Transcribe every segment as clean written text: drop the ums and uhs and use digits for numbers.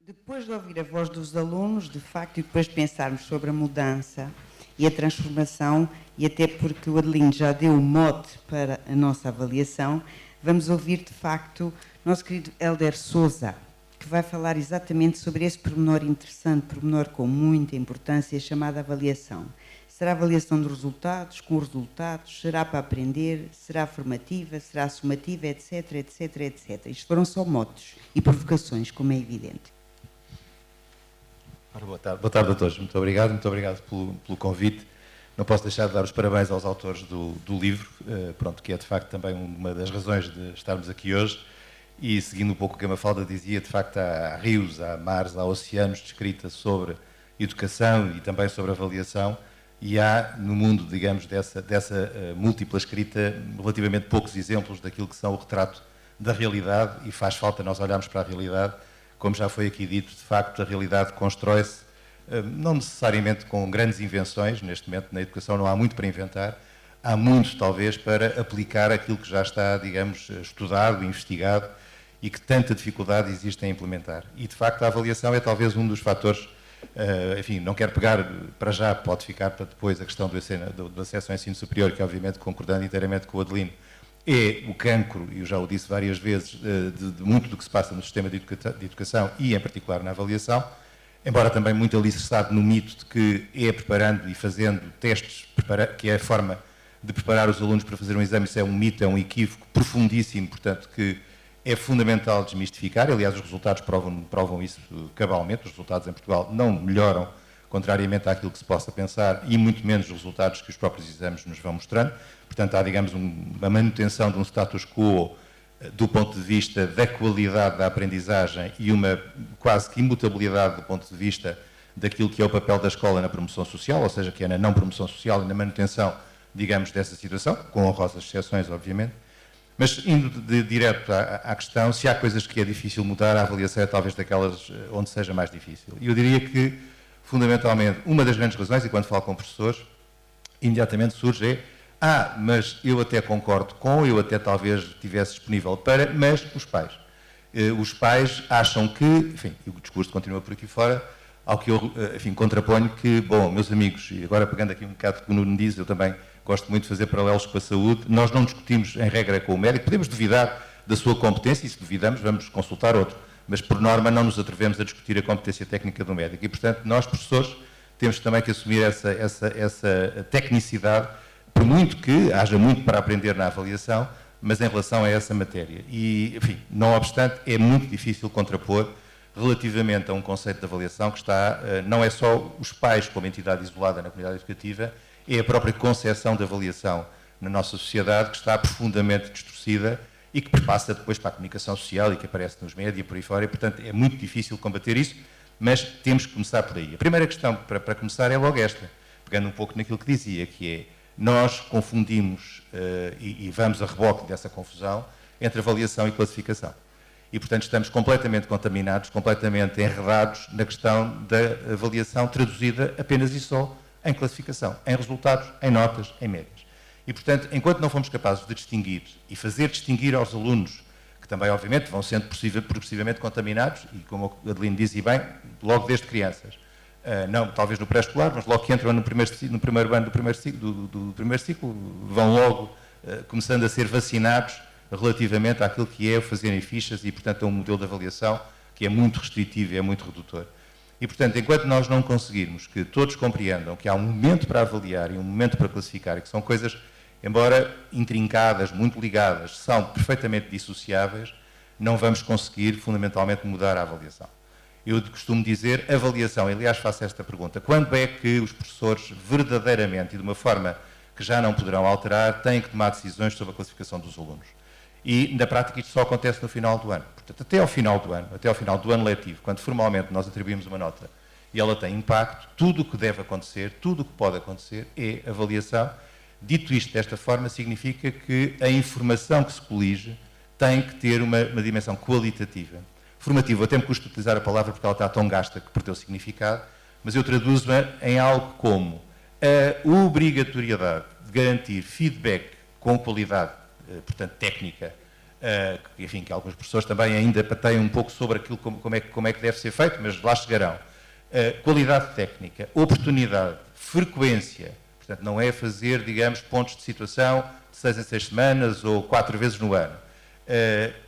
Depois de ouvir a voz dos alunos, de facto, e depois de pensarmos sobre a mudança e a transformação, e até porque o Adelino já deu o mote para a nossa avaliação, vamos ouvir, de facto, o nosso querido Hélder Sousa, que vai falar exatamente sobre esse pormenor interessante, pormenor com muita importância, chamado avaliação. Será avaliação de resultados, com resultados, será para aprender, será formativa, será sumativa, etc, etc, etc. Isto foram só motes e provocações, como é evidente. Boa tarde a todos. Muito obrigado pelo convite. Não posso deixar de dar os parabéns aos autores do livro, que é de facto também uma das razões de estarmos aqui hoje. E seguindo um pouco o que a Mafalda dizia, de facto há rios, há mares, há oceanos de escrita sobre educação e também sobre avaliação, e há no mundo, digamos, dessa múltipla escrita, relativamente poucos exemplos daquilo que são o retrato da realidade, e faz falta nós olharmos para a realidade. Como já foi aqui dito, de facto a realidade constrói-se, não necessariamente com grandes invenções, neste momento na educação não há muito para inventar, há muito talvez para aplicar aquilo que já está, digamos, estudado, investigado, e que tanta dificuldade existe em implementar. E de facto a avaliação é talvez um dos fatores, enfim, não quero pegar para já, pode ficar para depois a questão do acesso ao ensino superior, que obviamente concordando inteiramente com o Adelino, é o cancro, e eu já o disse várias vezes, de muito do que se passa no sistema de educação e em particular na avaliação, embora também muito alicerçado no mito de que é preparando e fazendo testes, que é a forma de preparar os alunos para fazer um exame. Isso é um mito, é um equívoco profundíssimo, portanto que é fundamental desmistificar. Aliás, os resultados provam isso cabalmente. Os resultados em Portugal não melhoram, contrariamente àquilo que se possa pensar, e muito menos os resultados que os próprios exames nos vão mostrando. Portanto, há, digamos, uma manutenção de um status quo do ponto de vista da qualidade da aprendizagem e uma quase que imutabilidade do ponto de vista daquilo que é o papel da escola na promoção social, ou seja, que é na não promoção social e na manutenção, digamos, dessa situação, com honrosas exceções, obviamente. Mas, indo direto à questão, se há coisas que é difícil mudar, a avaliação é talvez daquelas onde seja mais difícil. E eu diria que, fundamentalmente, uma das grandes razões, e quando falo com professores, imediatamente surge mas eu até concordo com, eu até talvez estivesse disponível para, mas os pais. Os pais acham que, enfim, o discurso continua por aqui fora, ao que eu, enfim, contraponho que, bom, meus amigos, e agora pegando aqui um bocado o que o Nuno diz, eu também gosto muito de fazer paralelos com a saúde, nós não discutimos em regra com o médico, podemos duvidar da sua competência, e se duvidamos vamos consultar outro, mas por norma não nos atrevemos a discutir a competência técnica do médico, e portanto nós, professores, temos também que assumir essa tecnicidade, por muito que haja muito para aprender na avaliação, mas em relação a essa matéria. E, enfim, não obstante, é muito difícil contrapor relativamente a um conceito de avaliação que está, não é só os pais como entidade isolada na comunidade educativa, é a própria concepção de avaliação na nossa sociedade que está profundamente distorcida e que perpassa depois para a comunicação social e que aparece nos médias e por aí fora, e, portanto, é muito difícil combater isso, mas temos que começar por aí. A primeira questão para começar é logo esta, pegando um pouco naquilo que dizia, que é, nós confundimos, e vamos a reboque dessa confusão, entre avaliação e classificação. E, portanto, estamos completamente contaminados, completamente enredados na questão da avaliação traduzida apenas e só em classificação, em resultados, em notas, em médias. E, portanto, enquanto não fomos capazes de distinguir e fazer distinguir aos alunos, que também, obviamente, vão sendo progressivamente contaminados, e como o Adelino dizia bem, logo desde crianças, não, talvez no pré-escolar, mas logo que entram no primeiro ano do primeiro ciclo, vão logo começando a ser vacinados relativamente àquilo que é fazerem fichas e, portanto, é um modelo de avaliação que é muito restritivo e é muito redutor. E, portanto, enquanto nós não conseguirmos que todos compreendam que há um momento para avaliar e um momento para classificar, e que são coisas, embora intrincadas, muito ligadas, são perfeitamente dissociáveis, não vamos conseguir, fundamentalmente, mudar a avaliação. Eu costumo dizer, avaliação, aliás faço esta pergunta, quando é que os professores verdadeiramente e de uma forma que já não poderão alterar, têm que tomar decisões sobre a classificação dos alunos? E, na prática, isto só acontece no final do ano. Portanto, até ao final do ano letivo, quando formalmente nós atribuímos uma nota e ela tem impacto, tudo o que deve acontecer, tudo o que pode acontecer é avaliação. Dito isto desta forma, significa que a informação que se colige tem que ter uma dimensão qualitativa. Formativa, até me custa utilizar a palavra porque ela está tão gasta que perdeu o significado, mas eu traduzo-a em algo como a obrigatoriedade de garantir feedback com qualidade, portanto técnica, enfim, que alguns professores também ainda pateiam um pouco sobre aquilo, como é que deve ser feito, mas lá chegarão. Qualidade técnica, oportunidade, frequência, portanto, não é fazer, digamos, pontos de situação de 6 em 6 semanas ou 4 vezes no ano.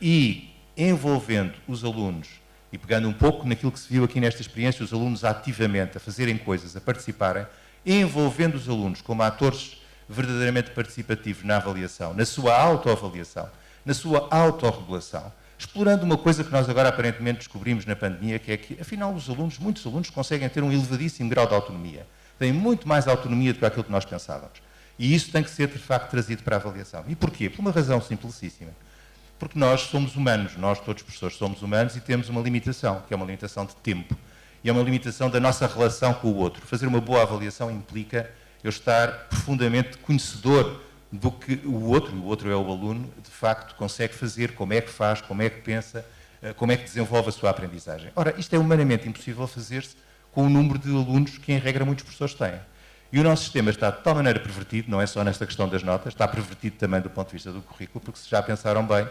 E envolvendo os alunos, e pegando um pouco naquilo que se viu aqui nesta experiência, os alunos ativamente a fazerem coisas, a participarem, envolvendo os alunos como atores verdadeiramente participativos na avaliação, na sua autoavaliação, na sua autorregulação, explorando uma coisa que nós agora aparentemente descobrimos na pandemia, que é que, afinal, muitos alunos conseguem ter um elevadíssimo grau de autonomia. Têm muito mais autonomia do que aquilo que nós pensávamos. E isso tem que ser, de facto, trazido para a avaliação. E porquê? Por uma razão simplicíssima. Porque nós somos humanos, nós todos os professores somos humanos e temos uma limitação, que é uma limitação de tempo. E é uma limitação da nossa relação com o outro. Fazer uma boa avaliação implica eu estar profundamente conhecedor do que o outro é o aluno, de facto consegue fazer, como é que faz, como é que pensa, como é que desenvolve a sua aprendizagem. Ora, isto é humanamente impossível fazer-se com o número de alunos que, em regra, muitos professores têm. E o nosso sistema está de tal maneira pervertido, não é só nesta questão das notas, está pervertido também do ponto de vista do currículo, porque se já pensaram bem,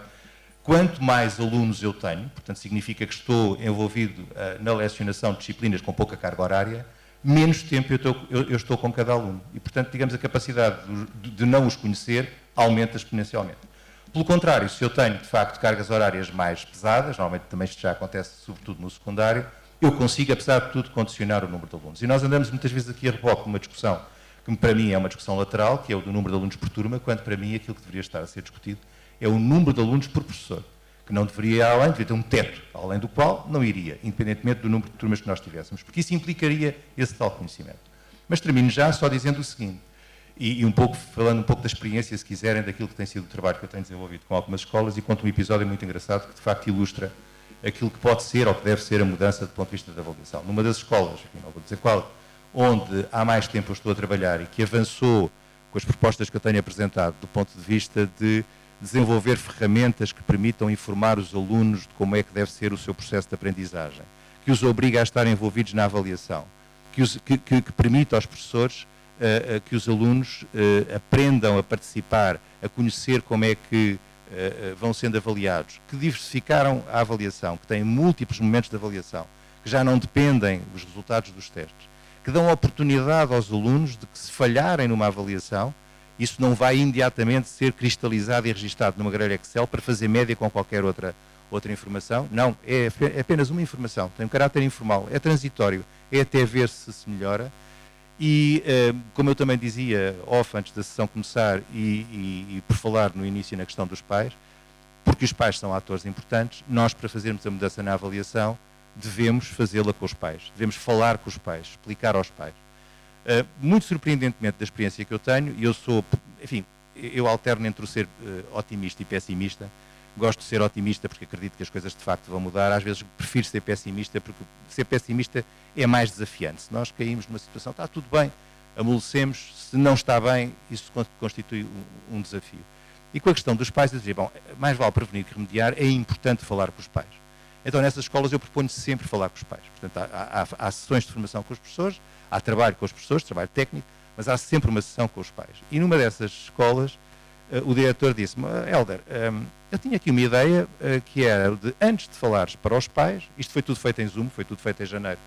quanto mais alunos eu tenho, portanto significa que estou envolvido na lecionação de disciplinas com pouca carga horária, menos tempo eu estou com cada aluno. E, portanto, digamos, a capacidade de não os conhecer aumenta exponencialmente. Pelo contrário, se eu tenho, de facto, cargas horárias mais pesadas, normalmente também isto já acontece sobretudo no secundário, eu consigo, apesar de tudo, condicionar o número de alunos. E nós andamos muitas vezes aqui a reboque de uma discussão que para mim é uma discussão lateral, que é o do número de alunos por turma, quando para mim aquilo que deveria estar a ser discutido é o número de alunos por professor, que não deveria ir além, devia ter um teto, além do qual não iria, independentemente do número de turmas que nós tivéssemos, porque isso implicaria esse tal conhecimento. Mas termino já só dizendo o seguinte, e falando um pouco da experiência, se quiserem, daquilo que tem sido o trabalho que eu tenho desenvolvido com algumas escolas, e conto um episódio muito engraçado que de facto ilustra aquilo que pode ser ou que deve ser a mudança do ponto de vista da avaliação. Numa das escolas, enfim, não vou dizer qual, onde há mais tempo eu estou a trabalhar e que avançou com as propostas que eu tenho apresentado do ponto de vista de desenvolver ferramentas que permitam informar os alunos de como é que deve ser o seu processo de aprendizagem, que os obriga a estar envolvidos na avaliação, que permita aos professores que os alunos aprendam a participar, a conhecer como é que vão sendo avaliados, que diversificaram a avaliação, que têm múltiplos momentos de avaliação, que já não dependem dos resultados dos testes, que dão oportunidade aos alunos de que, se falharem numa avaliação, isso não vai imediatamente ser cristalizado e registado numa grelha Excel para fazer média com qualquer outra informação. Não, é apenas uma informação, tem um caráter informal, é transitório, é até ver se melhora. E, como eu também dizia antes da sessão começar e por falar no início na questão dos pais, porque os pais são atores importantes, nós, para fazermos a mudança na avaliação, devemos fazê-la com os pais, devemos falar com os pais, explicar aos pais. Muito surpreendentemente da experiência que eu tenho, e eu alterno entre o ser otimista e pessimista. Gosto de ser otimista porque acredito que as coisas de facto vão mudar. Às vezes prefiro ser pessimista porque ser pessimista é mais desafiante. Se nós caímos numa situação, está tudo bem, amolecemos, se não está bem, isso constitui um desafio. E com a questão dos pais, eu dizia, bom, mais vale prevenir que remediar, é importante falar com os pais. Então, nessas escolas, eu proponho sempre falar com os pais. Portanto, há sessões de formação com os professores, há trabalho com os professores, trabalho técnico, mas há sempre uma sessão com os pais. E numa dessas escolas, o diretor disse-me, Hélder, eu tinha aqui uma ideia que era de, antes de falares para os pais, isto foi tudo feito em Zoom, foi tudo feito em janeiro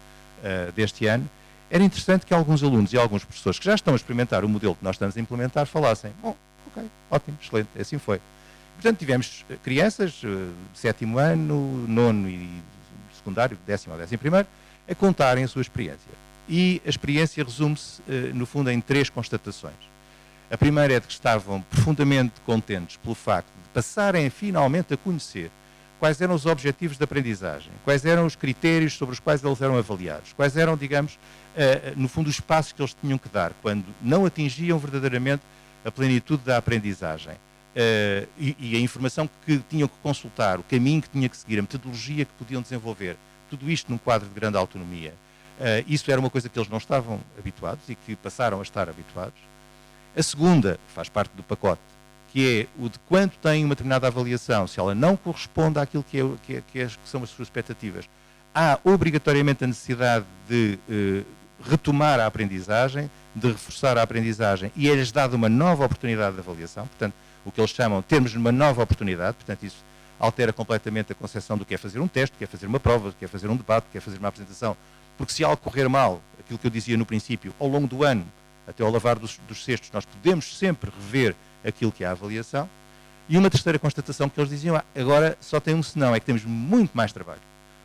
deste ano, era interessante que alguns alunos e alguns professores que já estão a experimentar o modelo que nós estamos a implementar falassem, bom, ok, ótimo, excelente, assim foi. Portanto, tivemos crianças de 7º ano, 9º e secundário, 10º ou 11º, a contarem a sua experiência. E a experiência resume-se, no fundo, em 3 constatações. A primeira é de que estavam profundamente contentes pelo facto de passarem finalmente a conhecer quais eram os objetivos de aprendizagem, quais eram os critérios sobre os quais eles eram avaliados, quais eram, digamos, no fundo, os passos que eles tinham que dar quando não atingiam verdadeiramente a plenitude da aprendizagem. E a informação que tinham que consultar, o caminho que tinham que seguir, a metodologia que podiam desenvolver, tudo isto num quadro de grande autonomia. Isso era uma coisa que eles não estavam habituados e que passaram a estar habituados. A segunda faz parte do pacote, que é o de quanto tem uma determinada avaliação, se ela não corresponde àquilo que são as suas expectativas, há obrigatoriamente a necessidade de retomar a aprendizagem, de reforçar a aprendizagem e é-lhes dada uma nova oportunidade de avaliação, portanto, o que eles chamam de termos uma nova oportunidade, portanto, isso altera completamente a concepção do que é fazer um teste, do que é fazer uma prova, do que é fazer um debate, do que é fazer uma apresentação. Porque se algo correr mal, aquilo que eu dizia no princípio, ao longo do ano, até ao lavar dos cestos, nós podemos sempre rever aquilo que é a avaliação. E uma terceira constatação que eles diziam, agora só tem um senão, é que temos muito mais trabalho.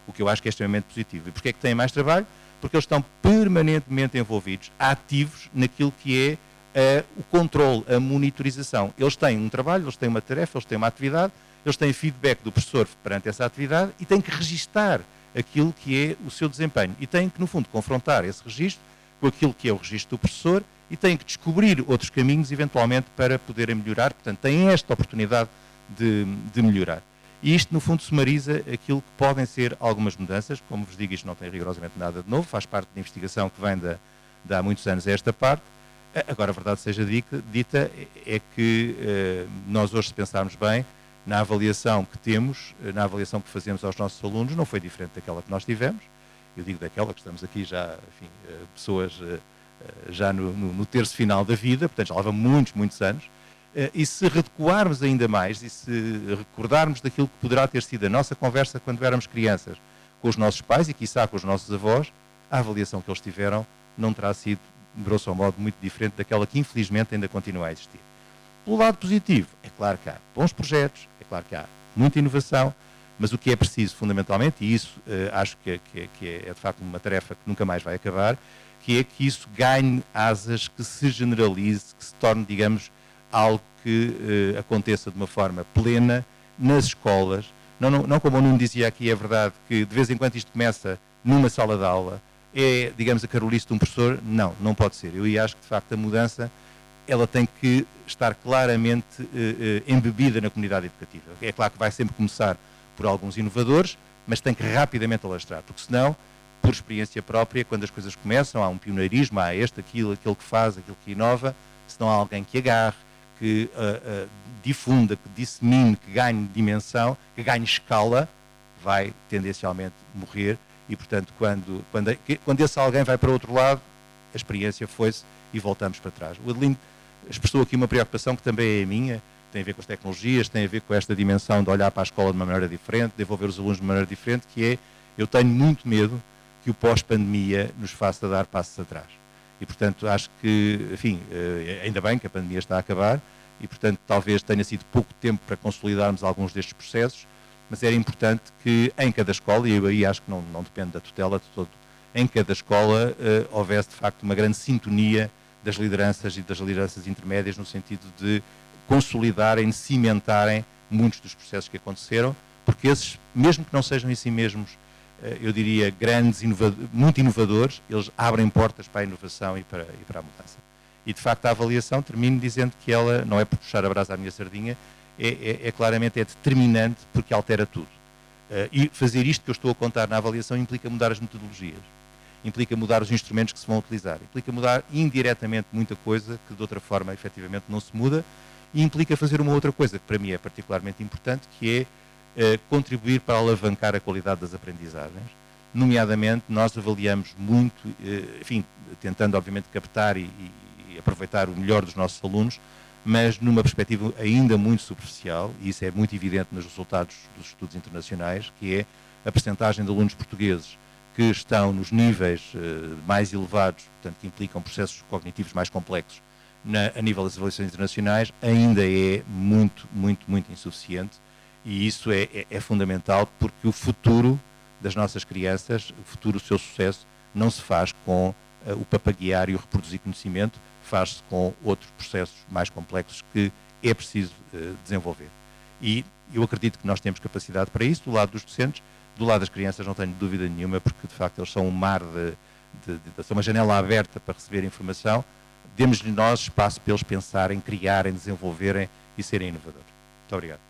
O que eu acho que é extremamente positivo. E porquê é que têm mais trabalho? Porque eles estão permanentemente envolvidos, ativos naquilo que é o controle, a monitorização. Eles têm um trabalho, eles têm uma tarefa, eles têm uma atividade, eles têm feedback do professor perante essa atividade e têm que registar aquilo que é o seu desempenho. E têm que, no fundo, confrontar esse registro com aquilo que é o registro do professor e têm que descobrir outros caminhos, eventualmente, para poderem melhorar. Portanto, têm esta oportunidade de melhorar. E isto, no fundo, sumariza aquilo que podem ser algumas mudanças. Como vos digo, isto não tem rigorosamente nada de novo, faz parte da investigação que vem de há muitos anos a esta parte. Agora, a verdade seja dita, é que nós hoje, se pensarmos bem, na avaliação que temos, na avaliação que fazemos aos nossos alunos, não foi diferente daquela que nós tivemos. Eu digo daquela que estamos aqui já, enfim, pessoas já no terço final da vida, portanto já leva muitos anos. E se recuarmos ainda mais e se recordarmos daquilo que poderá ter sido a nossa conversa quando éramos crianças com os nossos pais e, quiçá, com os nossos avós, a avaliação que eles tiveram não terá sido, grosso modo, muito diferente daquela que, infelizmente, ainda continua a existir. Pelo lado positivo, é claro que há bons projetos, é claro que há muita inovação, mas o que é preciso, fundamentalmente, e isso acho que é, de facto, uma tarefa que nunca mais vai acabar, que é que isso ganhe asas, que se generalize, que se torne, digamos, algo que aconteça de uma forma plena nas escolas. Não como o Nuno dizia aqui, é verdade que de vez em quando isto começa numa sala de aula, é, digamos, a carolice de um professor. Não pode ser. Eu acho que, de facto, a mudança ela tem que estar claramente embebida na comunidade educativa. É claro que vai sempre começar por alguns inovadores, mas tem que rapidamente alastrar, porque senão, por experiência própria, quando as coisas começam, há um pioneirismo, há aquele que faz, aquele que inova, se não há alguém que agarre, que difunda, que dissemine, que ganhe dimensão, que ganhe escala, vai tendencialmente morrer e, portanto, quando esse alguém vai para o outro lado, a experiência foi-se e voltamos para trás. O Adelino expressou aqui uma preocupação que também é a minha, tem a ver com as tecnologias, tem a ver com esta dimensão de olhar para a escola de uma maneira diferente, de envolver os alunos de uma maneira diferente, que é, eu tenho muito medo que o pós-pandemia nos faça dar passos atrás. E, portanto, acho que, enfim, ainda bem que a pandemia está a acabar e, portanto, talvez tenha sido pouco tempo para consolidarmos alguns destes processos, mas era importante que em cada escola, e eu aí acho que não depende da tutela de todo, em cada escola houvesse, de facto, uma grande sintonia das lideranças e das lideranças intermédias no sentido de consolidarem, cimentarem muitos dos processos que aconteceram, porque esses, mesmo que não sejam em si mesmos, eu diria, grandes, muito inovadores, eles abrem portas para a inovação e para a mudança. E, de facto, a avaliação, termino dizendo que ela, não é por puxar a brasa à minha sardinha, claramente determinante porque altera tudo. E fazer isto que eu estou a contar na avaliação implica mudar as metodologias, implica mudar os instrumentos que se vão utilizar, implica mudar indiretamente muita coisa que de outra forma efetivamente não se muda e implica fazer uma outra coisa que para mim é particularmente importante, que é contribuir para alavancar a qualidade das aprendizagens. Nomeadamente, nós avaliamos muito, enfim, tentando obviamente captar e aproveitar o melhor dos nossos alunos, mas numa perspectiva ainda muito superficial, e isso é muito evidente nos resultados dos estudos internacionais, que é a percentagem de alunos portugueses que estão nos níveis mais elevados, portanto, que implicam processos cognitivos mais complexos a nível das avaliações internacionais, ainda é muito insuficiente, e isso é fundamental porque o futuro das nossas crianças, o futuro do seu sucesso, não se faz com o papaguear e o reproduzir conhecimento, faz-se com outros processos mais complexos que é preciso desenvolver. E eu acredito que nós temos capacidade para isso, do lado dos docentes, do lado das crianças não tenho dúvida nenhuma, porque de facto eles são um mar são uma janela aberta para receber informação, demos-lhe nós espaço para eles pensarem, criarem, desenvolverem e serem inovadores. Muito obrigado.